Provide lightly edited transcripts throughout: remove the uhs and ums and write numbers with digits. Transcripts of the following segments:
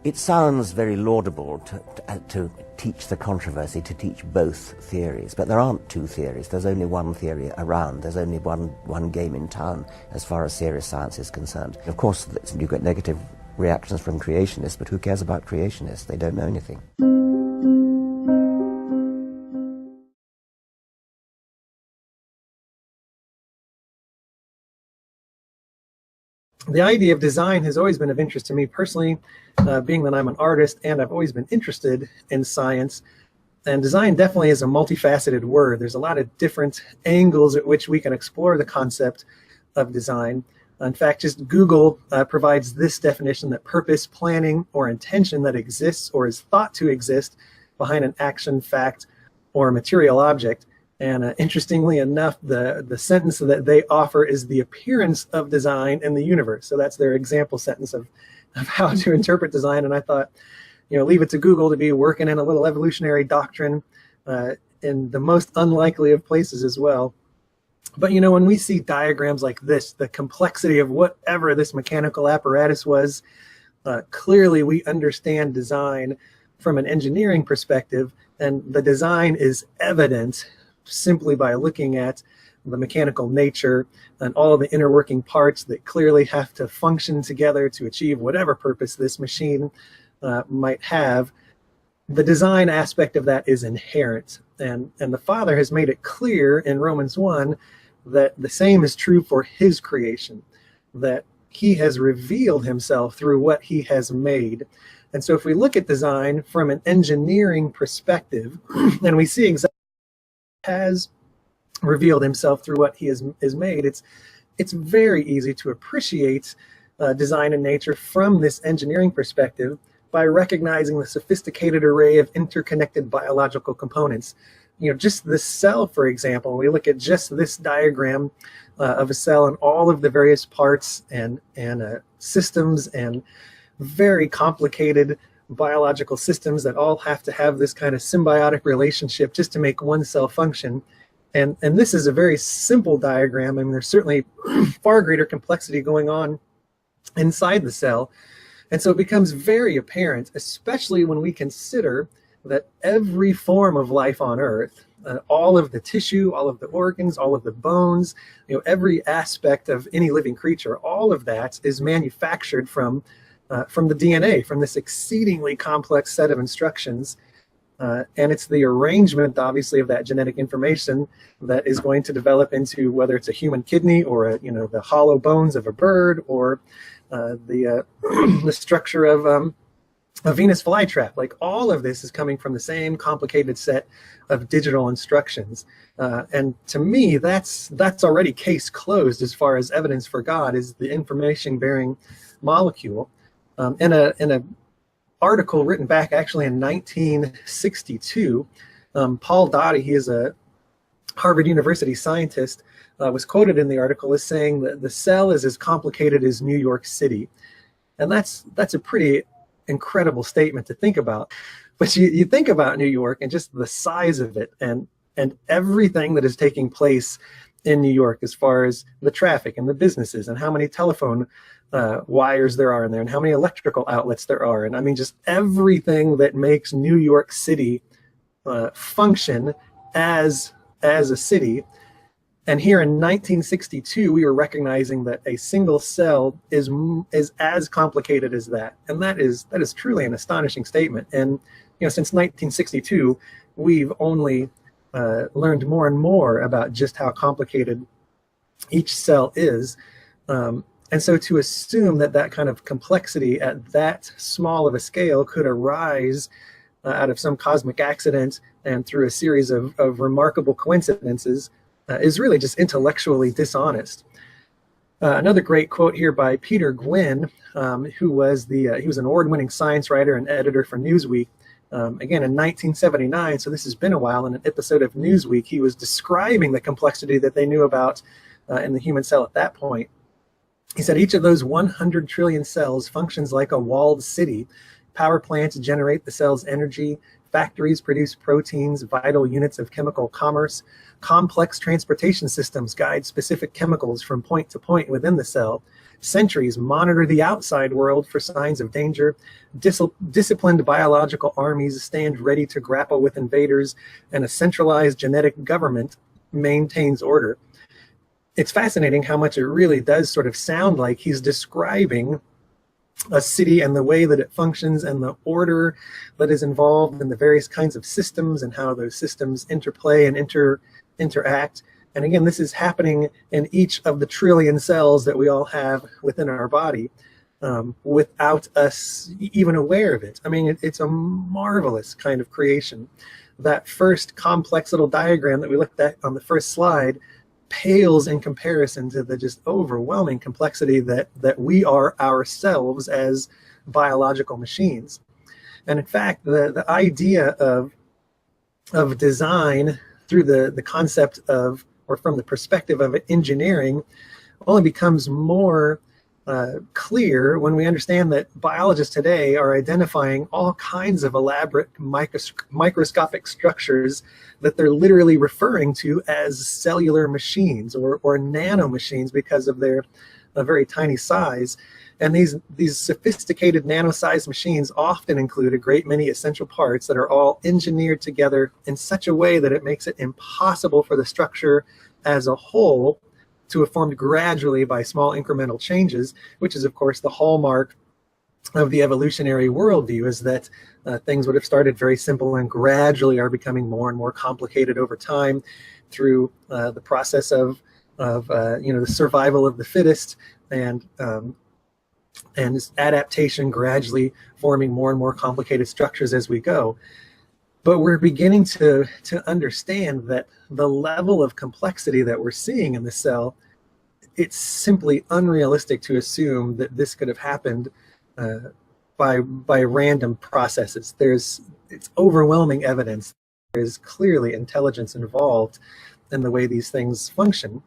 It sounds very laudable to teach the controversy, to teach both theories, but there aren't two theories. There's only one theory around. There's only one game in town as far as serious science is concerned. Of course, you get negative reactions from creationists, but who cares about creationists? They don't know anything. The idea of design has always been of interest to me personally, being that I'm an artist and I've always been interested in science. And design definitely is a multifaceted word. There's a lot of different angles at which we can explore the concept of design. In fact, just Google provides this definition, that purpose, planning, or intention that exists or is thought to exist behind an action, fact, or material object. And interestingly enough, the sentence that they offer is the appearance of design in the universe. So that's their example sentence of how to interpret design. And I thought, leave it to Google to be working in a little evolutionary doctrine in the most unlikely of places as well. But when we see diagrams like this, the complexity of whatever this mechanical apparatus was, clearly we understand design from an engineering perspective, and the design is evident simply by looking at the mechanical nature and all the inner working parts that clearly have to function together to achieve whatever purpose this machine might have. The design aspect of that is inherent, and the Father has made it clear in Romans 1 that the same is true for his creation, that he has revealed himself through what he has made. And so if we look at design from an engineering perspective, and we see exactly has revealed himself through what he has made, it's very easy to appreciate design in nature from this engineering perspective by recognizing the sophisticated array of interconnected biological components. Just the cell, for example, we look at just this diagram of a cell and all of the various parts and systems and very complicated biological systems that all have to have this kind of symbiotic relationship just to make one cell function. And this is a very simple diagram. I mean, there's certainly far greater complexity going on inside the cell. And so it becomes very apparent, especially when we consider that every form of life on Earth, all of the tissue, all of the organs, all of the bones, every aspect of any living creature, all of that is manufactured from the DNA, from this exceedingly complex set of instructions. And it's the arrangement, obviously, of that genetic information that is going to develop into whether it's a human kidney or the hollow bones of a bird or the structure of a Venus flytrap. Like, all of this is coming from the same complicated set of digital instructions. And to me, that's already case closed as far as evidence for God is the information-bearing molecule. In a article written back actually in 1962, Paul Dottie, he is a Harvard University scientist, was quoted in the article as saying that the cell is as complicated as New York City. And that's a pretty incredible statement to think about. But you think about New York and just the size of it and everything that is taking place in New York as far as the traffic and the businesses and how many telephone wires there are in there and how many electrical outlets there are. And I mean, just everything that makes New York City function as a city. And here in 1962, we were recognizing that a single cell is as complicated as that. And that is truly an astonishing statement. And since 1962, we've only learned more and more about just how complicated each cell is. And so to assume that kind of complexity at that small of a scale could arise out of some cosmic accident and through a series of remarkable coincidences is really just intellectually dishonest. Another great quote here by Peter Gwynne, who was he was an award-winning science writer and editor for Newsweek. Again, in 1979, so this has been a while, in an episode of Newsweek, he was describing the complexity that they knew about in the human cell at that point. He said, each of those 100 trillion cells functions like a walled city. Power plants generate the cell's energy. Factories produce proteins, vital units of chemical commerce. Complex transportation systems guide specific chemicals from point to point within the cell. centuries monitor the outside world for signs of danger. Disciplined biological armies stand ready to grapple with invaders, and a centralized genetic government maintains order. It's fascinating how much it really does sort of sound like he's describing a city and the way that it functions and the order that is involved in the various kinds of systems and how those systems interplay and interact. And again, this is happening in each of the trillion cells that we all have within our body, without us even aware of it. I mean, it's a marvelous kind of creation. That first complex little diagram that we looked at on the first slide pales in comparison to the just overwhelming complexity that we are ourselves as biological machines. And in fact, the idea of design through the concept of, or from the perspective of engineering, only becomes more clear when we understand that biologists today are identifying all kinds of elaborate microscopic structures that they're literally referring to as cellular machines or nanomachines because of their very tiny size. And these sophisticated nano-sized machines often include a great many essential parts that are all engineered together in such a way that it makes it impossible for the structure as a whole to have formed gradually by small incremental changes, which is, of course, the hallmark of the evolutionary worldview, is that things would have started very simple and gradually are becoming more and more complicated over time through the process of the survival of the fittest and adaptation, gradually forming more and more complicated structures as we go. But we're beginning to understand that the level of complexity that we're seeing in the cell, it's simply unrealistic to assume that this could have happened by random processes. It's overwhelming evidence. There's clearly intelligence involved in the way these things function.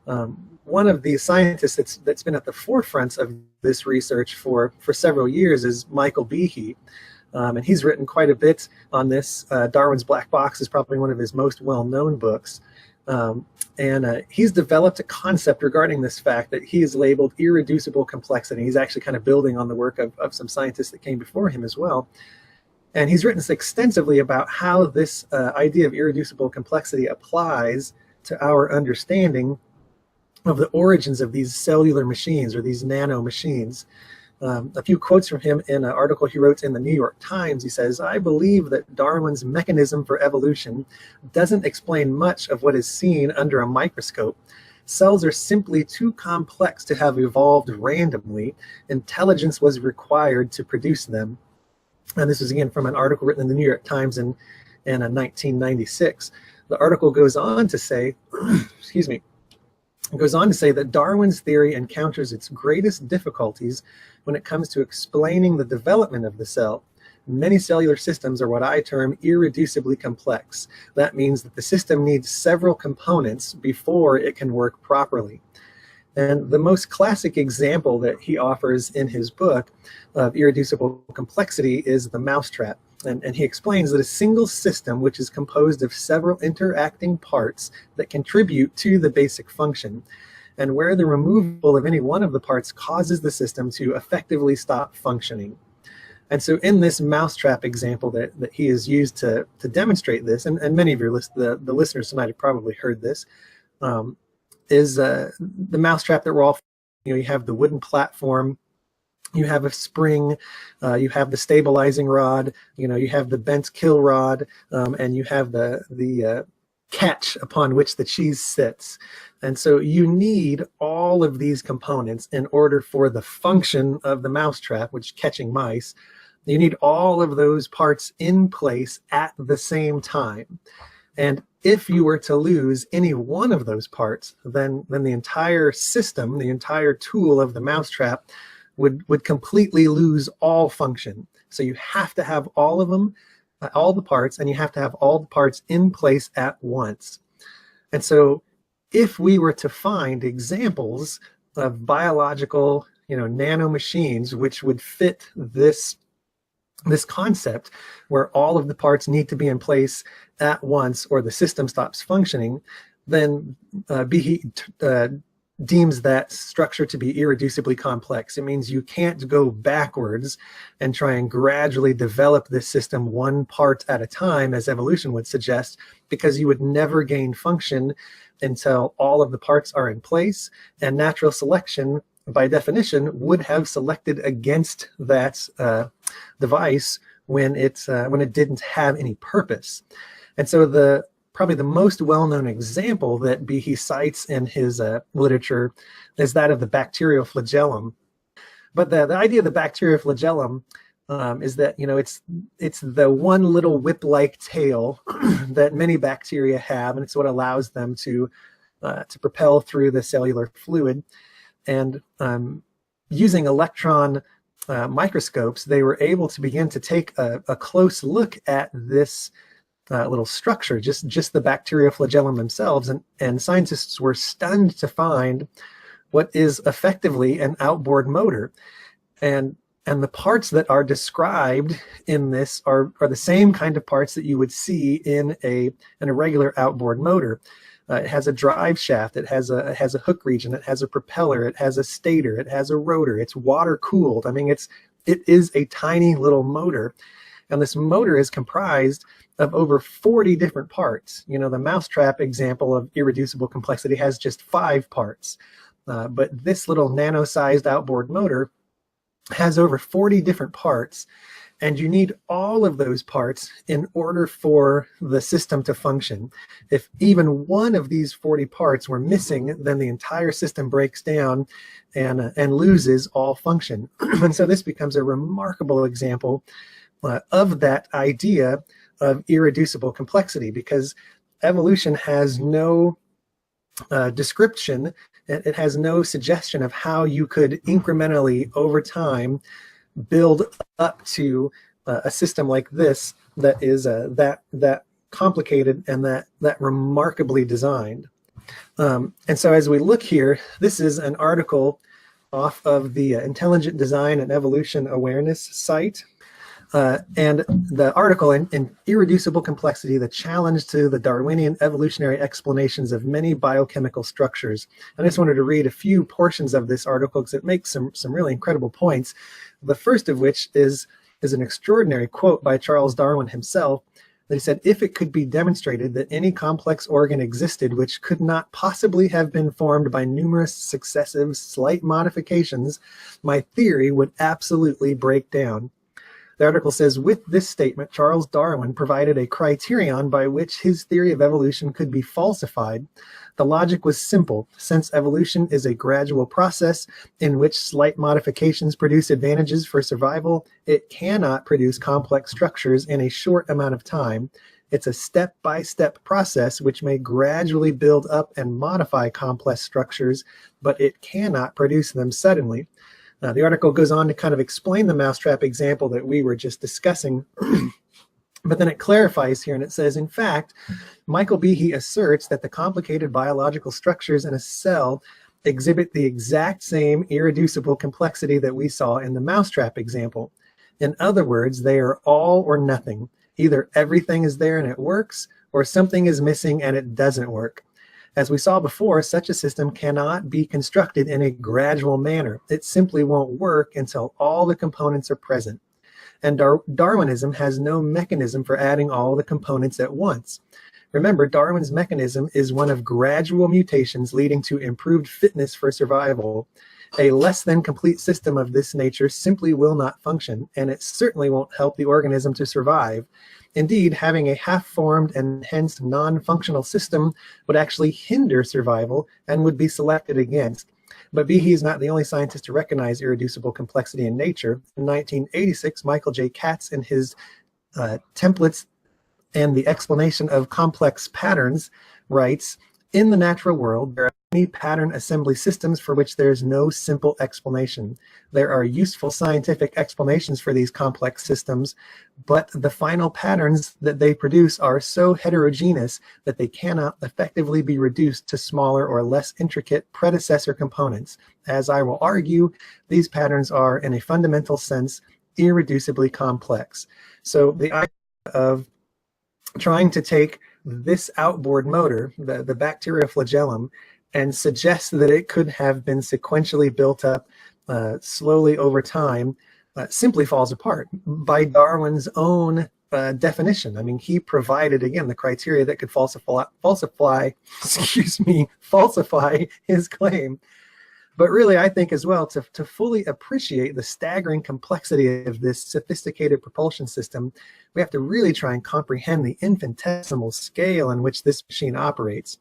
One of the scientists that's been at the forefront of this research for several years is Michael Behe. And he's written quite a bit on this. Darwin's Black Box is probably one of his most well-known books. And he's developed a concept regarding this fact that he has labeled irreducible complexity. He's actually kind of building on the work of some scientists that came before him as well. And he's written extensively about how this idea of irreducible complexity applies to our understanding of the origins of these cellular machines or these nano machines. A few quotes from him in an article he wrote in the New York Times. He says, "I believe that Darwin's mechanism for evolution doesn't explain much of what is seen under a microscope. Cells are simply too complex to have evolved randomly. Intelligence was required to produce them." And this is again from an article written in the New York Times in 1996. The article goes on to say, excuse me, it goes on to say that Darwin's theory encounters its greatest difficulties when it comes to explaining the development of the cell. Many cellular systems are what I term irreducibly complex. That means that the system needs several components before it can work properly. And the most classic example that he offers in his book of irreducible complexity is the mousetrap. And he explains that a single system, which is composed of several interacting parts that contribute to the basic function, and where the removal of any one of the parts causes the system to effectively stop functioning. And so in this mousetrap example that he has used to demonstrate this, and many of the listeners tonight have probably heard this, is the mousetrap that we're all, you have the wooden platform, you have a spring, you have the stabilizing rod, you have the bent kill rod, and you have the catch upon which the cheese sits. And so you need all of these components in order for the function of the mousetrap, which is catching mice. You need all of those parts in place at the same time. And if you were to lose any one of those parts, then the entire system, the entire tool of the mousetrap would completely lose all function. So you have to have all of them, all the parts, and you have to have all the parts in place at once. And so if we were to find examples of biological, nano machines which would fit this concept where all of the parts need to be in place at once or the system stops functioning, then Behe deems that structure to be irreducibly complex. It means you can't go backwards and try and gradually develop this system one part at a time, as evolution would suggest, because you would never gain function until all of the parts are in place. And natural selection, by definition, would have selected against that device when it didn't have any purpose. And so probably the most well-known example that Behe cites in his literature is that of the bacterial flagellum. But the idea of the bacterial flagellum is that, it's the one little whip-like tail that many bacteria have, and it's what allows them to propel through the cellular fluid. And using electron microscopes, they were able to begin to take a close look at this little structure, just the bacterial flagellum themselves, and scientists were stunned to find what is effectively an outboard motor. And the parts that are described in this are the same kind of parts that you would see in a regular outboard motor. It has a drive shaft, it has a hook region, it has a propeller, it has a stator, it has a rotor, it's water cooled. I mean, it is a tiny little motor. And this motor is comprised of over 40 different parts. The mousetrap example of irreducible complexity has just 5 parts. But this little nano-sized outboard motor has over 40 different parts. And you need all of those parts in order for the system to function. If even one of these 40 parts were missing, then the entire system breaks down and loses all function. And so this becomes a remarkable example of that idea of irreducible complexity, because evolution has no description, it has no suggestion of how you could incrementally over time build up to a system like this that is that complicated and that remarkably designed. And so as we look here, this is an article off of the Intelligent Design and Evolution Awareness site. And the article in Irreducible Complexity, the Challenge to the Darwinian Evolutionary Explanations of Many Biochemical Structures. I just wanted to read a few portions of this article because it makes some really incredible points. The first of which is an extraordinary quote by Charles Darwin himself, that he said, "If it could be demonstrated that any complex organ existed which could not possibly have been formed by numerous successive slight modifications, my theory would absolutely break down." The article says, with this statement, Charles Darwin provided a criterion by which his theory of evolution could be falsified. The logic was simple. Since evolution is a gradual process in which slight modifications produce advantages for survival, it cannot produce complex structures in a short amount of time. It's a step-by-step process which may gradually build up and modify complex structures, but it cannot produce them suddenly. The article goes on to kind of explain the mousetrap example that we were just discussing, but then it clarifies here and it says, in fact, Michael Behe asserts that the complicated biological structures in a cell exhibit the exact same irreducible complexity that we saw in the mousetrap example. In other words, they are all or nothing. Either everything is there and it works, or something is missing and it doesn't work. As we saw before, such a system cannot be constructed in a gradual manner. It simply won't work until all the components are present. And Darwinism has no mechanism for adding all the components at once. Remember, Darwin's mechanism is one of gradual mutations leading to improved fitness for survival. A less than complete system of this nature simply will not function, and it certainly won't help the organism to survive. Indeed, having a half-formed and hence non-functional system would actually hinder survival and would be selected against. But Behe is not the only scientist to recognize irreducible complexity in nature. In 1986, Michael J. Katz, in his Templates and the Explanation of Complex Patterns, writes, "In the natural world, there are many pattern assembly systems for which there is no simple explanation. There are useful scientific explanations for these complex systems, but the final patterns that they produce are so heterogeneous that they cannot effectively be reduced to smaller or less intricate predecessor components. As I will argue, these patterns are, in a fundamental sense, irreducibly complex." So the idea of trying to take this outboard motor, the bacterial flagellum, and suggests that it could have been sequentially built up slowly over time, simply falls apart by Darwin's own definition. I mean, he provided, again, the criteria that could falsify his claim. But really, I think as well, to fully appreciate the staggering complexity of this sophisticated propulsion system, we have to really try and comprehend the infinitesimal scale in which this machine operates.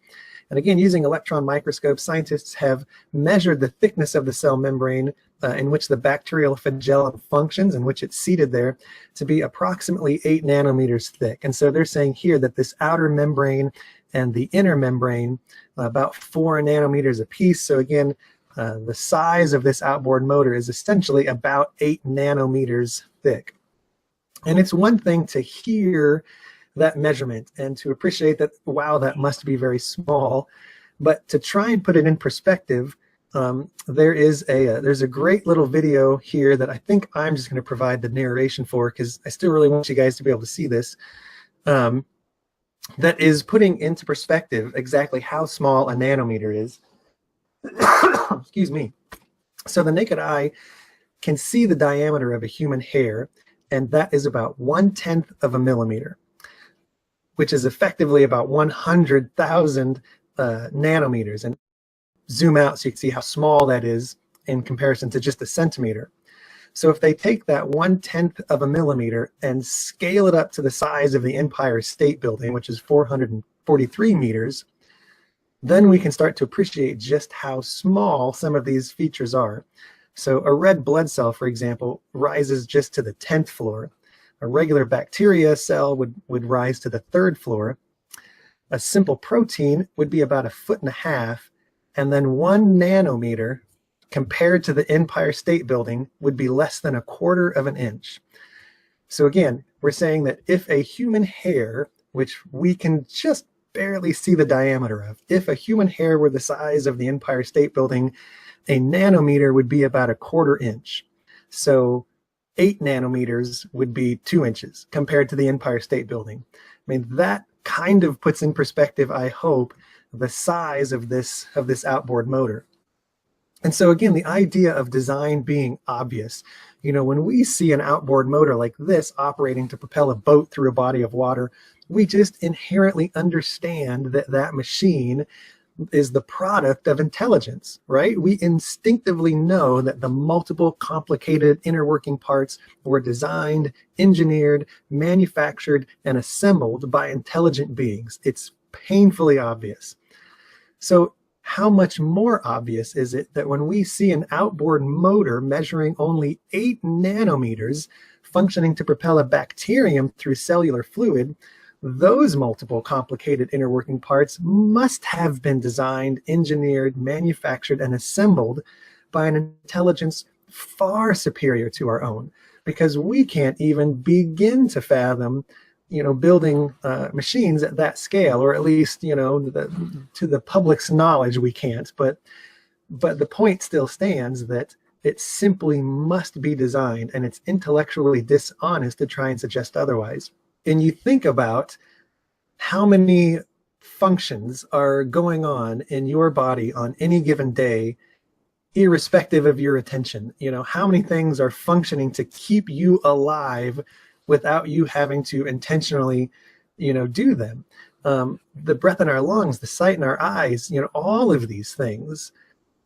And again, using electron microscopes, scientists have measured the thickness of the cell membrane in which the bacterial flagellum functions, in which it's seated there, to be approximately 8 nanometers thick. And so they're saying here that this outer membrane and the inner membrane, about 4 nanometers apiece. So again, the size of this outboard motor is essentially about 8 nanometers thick. And it's one thing to hear that measurement and to appreciate that, wow, that must be very small. But to try and put it in perspective, there's a great little video here that I think I'm just going to provide the narration for, because I still really want you guys to be able to see this, that is putting into perspective exactly how small a nanometer is. Excuse me. So the naked eye can see the diameter of a human hair, and that is about 1/10 of a millimeter, which is effectively about 100,000 nanometers. And zoom out so you can see how small that is in comparison to just a centimeter. So if they take that 1/10 of a millimeter and scale it up to the size of the Empire State Building, which is 443 meters, then we can start to appreciate just how small some of these features are. So a red blood cell, for example, rises just to the 10th floor. A regular bacteria cell would rise to the 3rd floor. A simple protein would be about 1.5 feet, and then 1 nanometer compared to the Empire State Building would be less than 1/4 of an inch. So again, we're saying that if a human hair, which we can just barely see the diameter of, if a human hair were the size of the Empire State Building, a nanometer would be about 1/4 inch. So 8 nanometers would be 2 inches compared to the Empire State Building. I mean, that kind of puts in perspective, I hope, the size of this outboard motor. And so again, the idea of design being obvious, when we see an outboard motor like this operating to propel a boat through a body of water, we just inherently understand that that machine is the product of intelligence, right? We instinctively know that the multiple complicated inner working parts were designed, engineered, manufactured, and assembled by intelligent beings. It's painfully obvious. So how much more obvious is it that when we see an outboard motor measuring only 8 nanometers functioning to propel a bacterium through cellular fluid, those multiple complicated inner working parts must have been designed, engineered, manufactured, and assembled by an intelligence far superior to our own, because we can't even begin to fathom building machines at that scale, or at least, to the public's knowledge, we can't. But the point still stands that it simply must be designed, and it's intellectually dishonest to try and suggest otherwise. And you think about how many functions are going on in your body on any given day, irrespective of your attention. How many things are functioning to keep you alive without you having to intentionally, do them. The breath in our lungs, the sight in our eyes, all of these things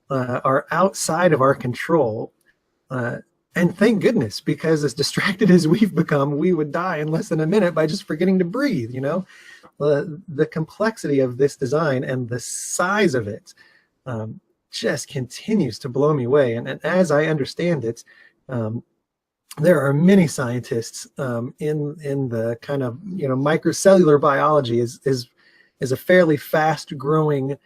are outside of our control. And thank goodness, because as distracted as we've become, we would die in less than a minute by just forgetting to breathe, The complexity of this design and the size of it just continues to blow me away. And as I understand it, there are many scientists in the kind of microcellular biology is a fairly fast growing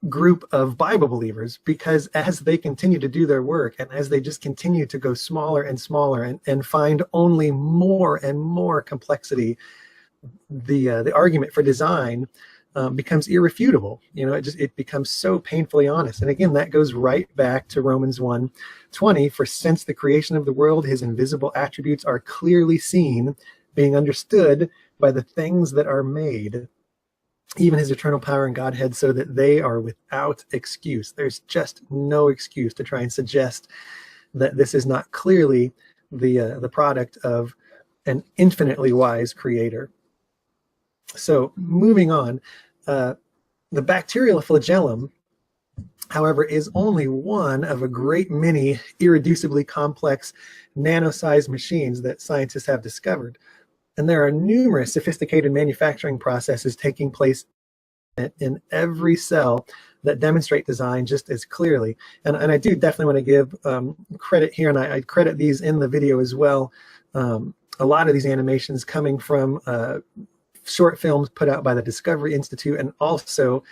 group of Bible believers, because as they continue to do their work and as they just continue to go smaller and smaller and find only more and more complexity, the argument for design becomes irrefutable. It becomes so painfully honest. And again, that goes right back to Romans 1:20, for since the creation of the world, his invisible attributes are clearly seen, being understood by the things that are made, even his eternal power and Godhead, so that they are without excuse. There's just no excuse to try and suggest that this is not clearly the product of an infinitely wise creator. So moving on, the bacterial flagellum, however, is only one of a great many irreducibly complex nano-sized machines that scientists have discovered. And there are numerous sophisticated manufacturing processes taking place in every cell that demonstrate design just as clearly. And I do definitely want to give credit here, and I credit these in the video as well. A lot of these animations coming from short films put out by the Discovery Institute, and also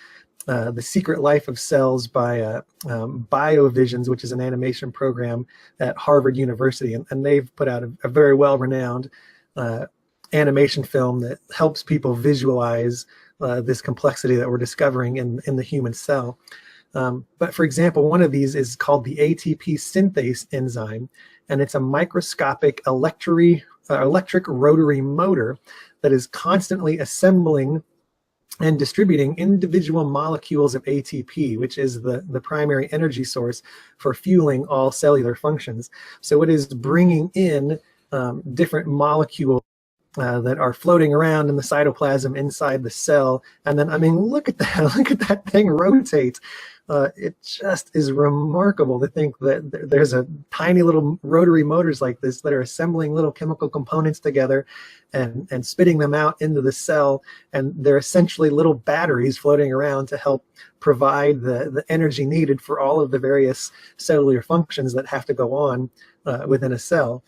The Secret Life of Cells by BioVisions, which is an animation program at Harvard University. And they've put out a very well-renowned animation film that helps people visualize this complexity that we're discovering in the human cell. But for example, one of these is called the ATP synthase enzyme, and it's a microscopic electric rotary motor that is constantly assembling and distributing individual molecules of ATP, which is the primary energy source for fueling all cellular functions. So it is bringing in different molecules that are floating around in the cytoplasm inside the cell. And then, I mean, look at that, look at that thing rotate. It just is remarkable to think that there's a tiny little rotary motors like this that are assembling little chemical components together and spitting them out into the cell. And they're essentially little batteries floating around to help provide the energy needed for all of the various cellular functions that have to go on within a cell.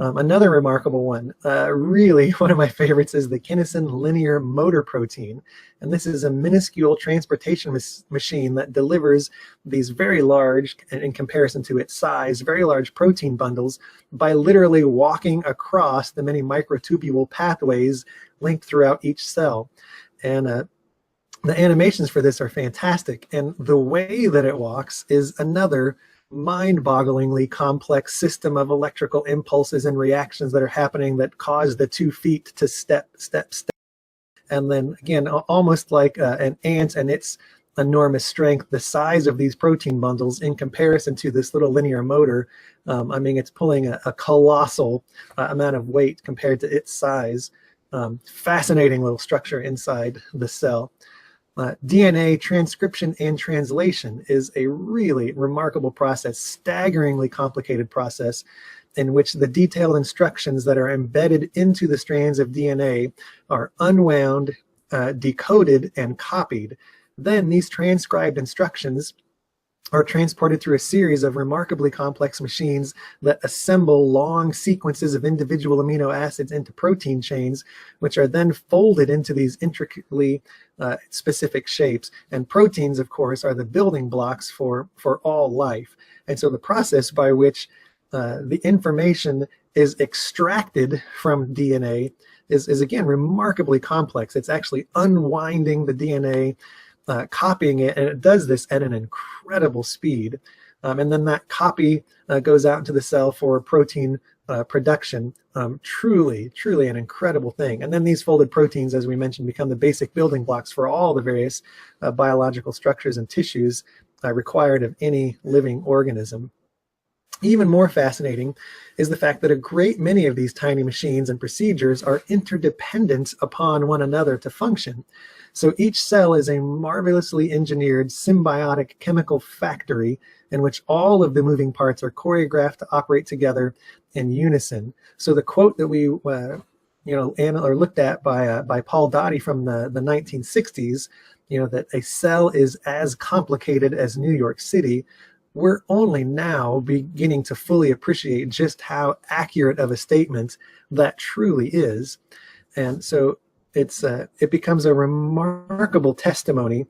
Another remarkable one, really one of my favorites, is the kinesin linear motor protein. And this is a minuscule transportation machine that delivers these very large, and in comparison to its size, very large protein bundles by literally walking across the many microtubule pathways linked throughout each cell. And the animations for this are fantastic. And the way that it walks is another mind-bogglingly complex system of electrical impulses and reactions that are happening that cause the 2 feet to step. And then again, almost like an ant and its enormous strength, the size of these protein bundles in comparison to this little linear motor, I mean, it's pulling a colossal amount of weight compared to its size. Fascinating little structure inside the cell. DNA transcription and translation is a really remarkable process, staggeringly complicated process, in which the detailed instructions that are embedded into the strands of DNA are unwound, decoded, and copied. Then these transcribed instructions are transported through a series of remarkably complex machines that assemble long sequences of individual amino acids into protein chains, which are then folded into these intricately specific shapes. And proteins, of course, are the building blocks for all life. And so the process by which the information is extracted from DNA is again, remarkably complex. It's actually unwinding the DNA, copying it, and it does this at an incredible speed. And then that copy goes out into the cell for protein production. Truly an incredible thing. And then these folded proteins, as we mentioned, become the basic building blocks for all the various biological structures and tissues required of any living organism. Even more fascinating is the fact that a great many of these tiny machines and procedures are interdependent upon one another to function. So each cell is a marvelously engineered symbiotic chemical factory in which all of the moving parts are choreographed to operate together in unison. So the quote that we looked at by Paul Doty from the 1960s, that a cell is as complicated as New York City, we're only now beginning to fully appreciate just how accurate of a statement that truly is. And so it becomes a remarkable testimony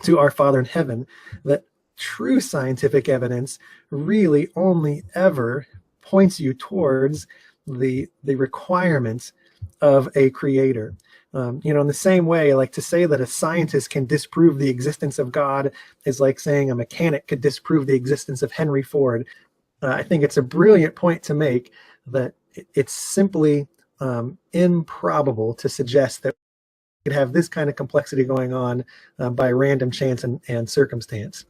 to our Father in heaven that true scientific evidence really only ever points you towards the requirement of a creator. In the same way, like to say that a scientist can disprove the existence of God is like saying a mechanic could disprove the existence of Henry Ford. I think it's a brilliant point to make that it's simply improbable to suggest that have this kind of complexity going on by random chance and circumstance.